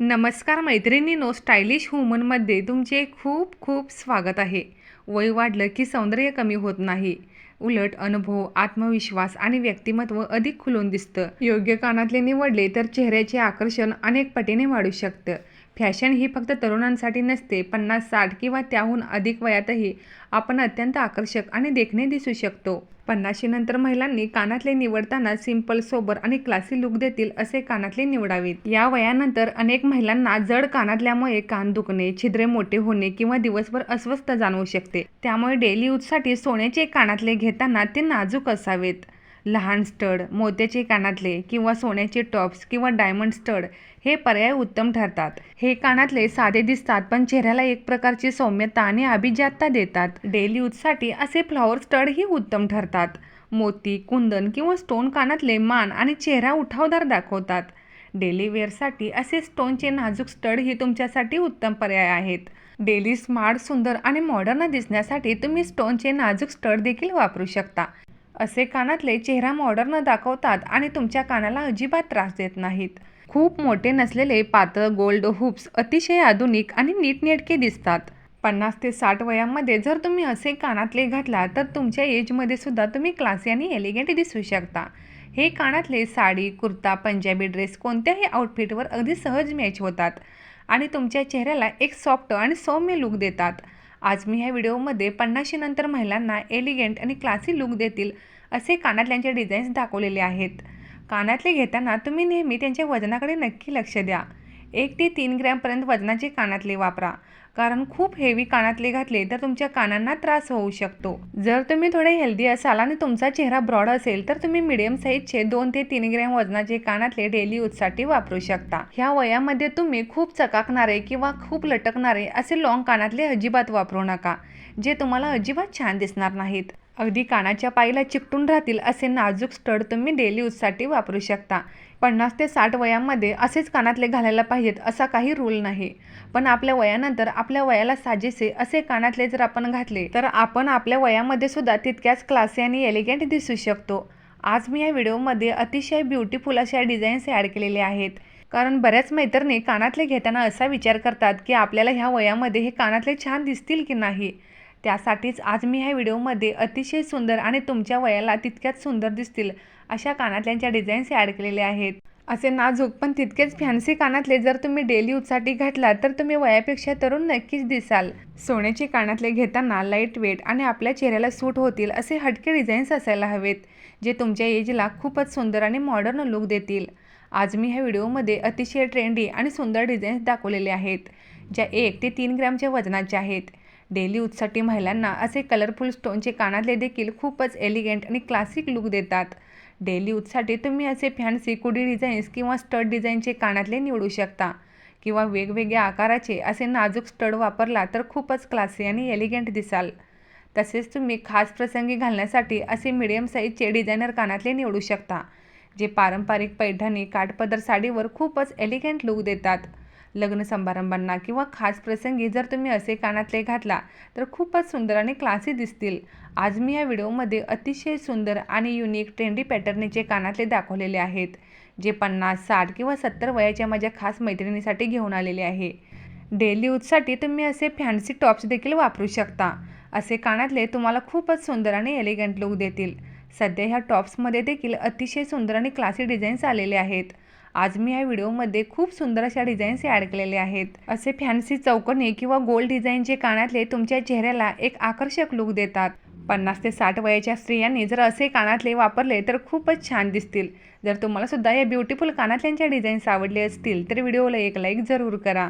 नमस्कार मैत्रिणींनो, स्टायलिश वुमनमध्ये तुमचे खूप खूप स्वागत आहे. वय वाढलं की सौंदर्य कमी होत नाही, उलट अनुभव, आत्मविश्वास आणि व्यक्तिमत्व अधिक खुलून दिसतं. योग्य कानातले निवडले तर चेहऱ्याचे आकर्षण अनेक पटीने वाढू शकतं. फॅशन ही फक्त तरुणांसाठी नसते. 50-60 किंवा त्याहून अधिक वयातही आपण अत्यंत आकर्षक आणि देखणे दिसू शकतो. 50 नंतर महिलांनी कानातले निवडताना सिंपल, सोबर आणि क्लासी लुक देतील असे कानातले निवडावेत. या वयानंतर अनेक महिलांना जड कानातल्यामुळे कान दुखणे, छिद्रे मोठे होणे किंवा दिवसभर अस्वस्थ जाणवू शकते. त्यामुळे डेली यूजसाठी सोन्याचे कानातले घेताना ते नाजूक असावेत. लहान स्टड, मोत्याचे कानातले किंवा सोन्याचे टॉप्स किंवा डायमंड स्टड हे पर्याय उत्तम ठरतात. हे कानातले साधे दिसतात पण चेहऱ्याला एक प्रकारची सौम्यता आणि अभिजातता देतात. डेली यूजसाठी असे फ्लॉवर स्टड ही उत्तम ठरतात. मोती, कुंदन किंवा स्टोन कानातले मान आणि चेहरा उठावदार दाखवतात. डेली वेअरसाठी असे स्टोनचे नाजूक स्टड ही तुमच्यासाठी उत्तम पर्याय आहेत. डेली स्मार्ट, सुंदर आणि मॉडर्न दिसण्यासाठी तुम्ही स्टोनचे नाजूक स्टड देखील वापरू शकता. असे कानातले चेहरा मॉडर्न दाखवतात आणि तुमच्या कानाला अजिबात त्रास देत नाहीत. खूप मोठे नसलेले पातळ गोल्ड हुप्स अतिशय आधुनिक आणि नीटनेटके दिसतात. 50 ते 60 वयामध्ये जर तुम्ही असे कानातले घातला तर तुमच्या एजमध्ये सुद्धा तुम्ही क्लासी आणि एलिगंट दिसू शकता. हे कानातले साडी, कुर्ता, पंजाबी ड्रेस कोणत्याही आउटफिटवर अगदी सहज मॅच होतात आणि तुमच्या चेहऱ्याला एक सॉफ्ट आणि सौम्य लुक देतात. आज मी ह्या व्हिडिओमध्ये 50 नंतर महिलांना एलिगंट आणि क्लासी लुक देतील असे कानातल्यांचे डिझाईन्स दाखवलेले आहेत. कानातले घेताना तुम्ही नेहमी त्यांच्या वजनाकडे नक्की लक्ष द्या. 1 ते 3 ग्रॅमपर्यंत वजनाचे कानातले वापरा, कारण खूप हेवी कानातले घातले तर तुमच्या कानांना त्रास होऊ शकतो. जर तुम्ही थोडे हेल्दी असाल आणि तुमचा चेहरा ब्रॉड असेल तर तुम्ही मीडियम साईजचे 2 ते 3 ग्रॅम वजनाचे कानातले डेली यूजसाठी वापरू शकता. ह्या वयामध्ये तुम्ही खूप चकाकणारे किंवा खूप लटकणारे असे लॉंग कानातले अजिबात वापरू नका, जे तुम्हाला अजिबात छान दिसणार नाहीत. अगदी कानाच्या पाईला चिकटून राहतील असे नाजूक स्टड तुम्ही डेली यूजसाठी वापरू शकता. 50 ते 60 वयामध्ये असेच कानातले घालायला पाहिजेत असा काही रूल नाही, पण आपल्या वयानंतर आपल्या वयाला साजेसे असे कानातले जर आपण घातले तर आपण आपल्या वयामध्ये सुद्धा तितक्याच क्लासी आणि एलिगंट दिसू शकतो. आज मी या व्हिडिओमध्ये अतिशय ब्युटिफुल अशा डिझाईन्स ॲड केलेले आहेत, कारण बऱ्याच मैत्रिणी कानातले घेताना असा विचार करतात की आपल्याला ह्या वयामध्ये हे कानातले छान दिसतील की नाही. त्यासाठीच आज मी ह्या व्हिडिओमध्ये अतिशय सुंदर आणि तुमच्या वयाला तितक्याच सुंदर दिसतील अशा कानातल्यांच्या डिझाईन्स ॲड केलेल्या आहेत. असे नाजूक पण तितकेच फॅन्सी कानातले जर तुम्ही डेली यूजसाठी घातलात तर तुम्ही वयापेक्षा तरुण नक्कीच दिसाल. सोन्याचे कानातले घेताना लाईट वेट आणि आपल्या चेहऱ्याला सूट होतील असे हटके डिझाईन्स असायला हवेत, जे तुमच्या एजला खूपच सुंदर आणि मॉडर्न लुक देतील. आज मी ह्या व्हिडिओमध्ये अतिशय ट्रेंडी आणि सुंदर डिझाईन्स दाखवलेले आहेत, ज्या 1 ते 3 ग्रॅमच्या वजनाच्या आहेत. डेली यूजसाठी महिलांना असे कलरफुल स्टोनचे कानातले देखील खूपच एलिगंट आणि क्लासिक लुक देतात. डेली यूजसाठी तुम्ही असे फॅन्सी कुडी डिझाईन्स किंवा स्टड डिझाईनचे कानातले निवडू शकता, किंवा वेगवेगळ्या आकाराचे असे नाजूक स्टड वापरला तर खूपच क्लासी आणि एलिगंट दिसाल. तसेच तुम्ही खास प्रसंगी घालण्यासाठी असे मीडियम साईजचे डिझायनर कानातले निवडू शकता, जे पारंपरिक पैठणी, काठपदर साडीवर खूपच एलिगंट लुक देतात. लग्न समारंभांना किंवा खास प्रसंगी जर तुम्ही असे कानातले घातला तर खूपच सुंदर आणि क्लासी दिसतील. आज मी या व्हिडिओमध्ये अतिशय सुंदर आणि युनिक ट्रेंडी पॅटर्नचे कानातले दाखवलेले आहेत, जे 50, 60 किंवा 70 वयाच्या माझ्या खास मैत्रिणीसाठी घेऊन आलेले आहे. डेली यूजसाठी तुम्ही असे फॅन्सी टॉप्स देखील वापरू शकता. असे कानातले तुम्हाला खूपच सुंदर आणि एलिगंट लुक देतील. सध्या ह्या टॉप्समध्ये देखील अतिशय सुंदर आणि क्लासी डिझाईन्स आलेले आहेत. आज मी या व्हिडिओमध्ये खूप सुंदर अशा डिझाईन्स ॲड केलेले आहेत. असे फॅन्सी चौकोनी किंवा गोल्ड डिझाईनचे कानातले तुमच्या चेहऱ्याला एक आकर्षक लुक देतात. 50 ते 60 वयाच्या स्त्रियांनी जर असे कानातले वापरले तर खूपच छान दिसतील. जर तुम्हाला सुद्धा या ब्युटिफुल कानातल्यांच्या डिझाईन्स आवडले असतील तर व्हिडिओला एक लाईक जरूर करा.